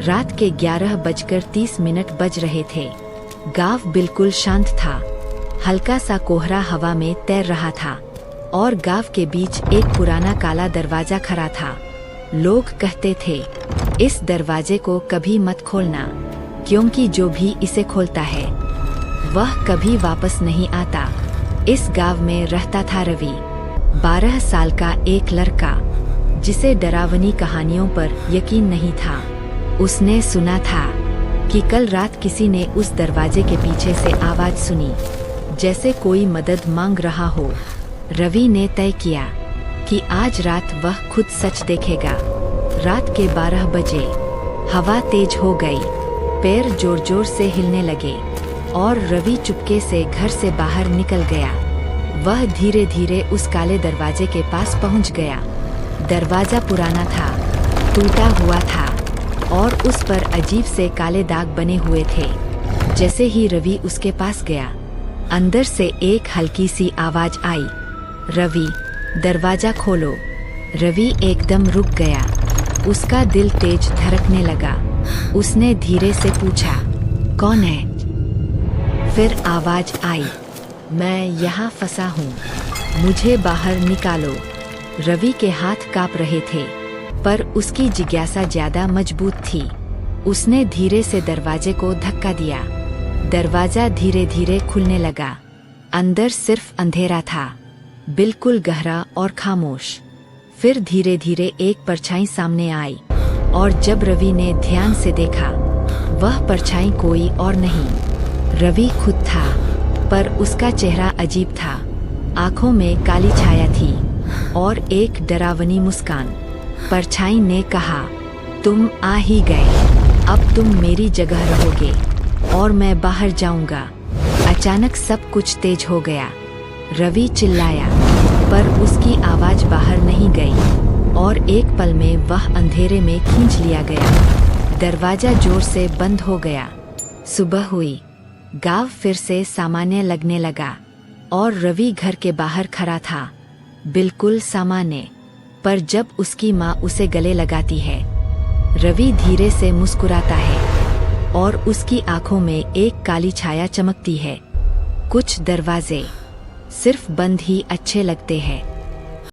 रात के 11:30 बज रहे थे। गांव बिल्कुल शांत था। हल्का सा कोहरा हवा में तैर रहा था और गांव के बीच एक पुराना काला दरवाजा खड़ा था। लोग कहते थे, इस दरवाजे को कभी मत खोलना, क्योंकि जो भी इसे खोलता है वह कभी वापस नहीं आता। इस गांव में रहता था रवि, 12 साल का एक लड़का, जिसे डरावनी कहानियों पर यकीन नहीं था। उसने सुना था कि कल रात किसी ने उस दरवाजे के पीछे से आवाज सुनी, जैसे कोई मदद मांग रहा हो। रवि ने तय किया कि आज रात वह खुद सच देखेगा। रात के 12 बजे हवा तेज हो गई, पैर जोर जोर से हिलने लगे और रवि चुपके से घर से बाहर निकल गया। वह धीरे धीरे उस काले दरवाजे के पास पहुंच गया। दरवाजा पुराना था, टूटा हुआ था और उस पर अजीब से काले दाग बने हुए थे। जैसे ही रवि उसके पास गया, अंदर से एक हल्की सी आवाज आई, रवि, दरवाजा खोलो। रवि एकदम रुक गया। उसका दिल तेज धड़कने लगा। उसने धीरे से पूछा, कौन है? फिर आवाज आई, मैं यहाँ फंसा हूँ, मुझे बाहर निकालो। रवि के हाथ कांप रहे थे, पर उसकी जिज्ञासा ज्यादा मजबूत थी। उसने धीरे से दरवाजे को धक्का दिया। दरवाजा धीरे धीरे खुलने लगा। अंदर सिर्फ अंधेरा था, बिल्कुल गहरा और खामोश। फिर धीरे धीरे एक परछाई सामने आई और जब रवि ने ध्यान से देखा, वह परछाई कोई और नहीं, रवि खुद था। पर उसका चेहरा अजीब था। आंखों में काली छाया थी और एक डरावनी मुस्कान। परछाई ने कहा, तुम आ ही गए, अब तुम मेरी जगह रहोगे और मैं बाहर जाऊंगा। अचानक सब कुछ तेज हो गया। रवि चिल्लाया, पर उसकी आवाज बाहर नहीं गई और एक पल में वह अंधेरे में खींच लिया गया। दरवाजा जोर से बंद हो गया। सुबह हुई। गांव फिर से सामान्य लगने लगा और रवि घर के बाहर खड़ा था, बिल्कुल सामान्य। पर जब उसकी माँ उसे गले लगाती है, रवि धीरे से मुस्कुराता है और उसकी आंखों में एक काली छाया चमकती है। कुछ दरवाजे सिर्फ बंद ही अच्छे लगते हैं।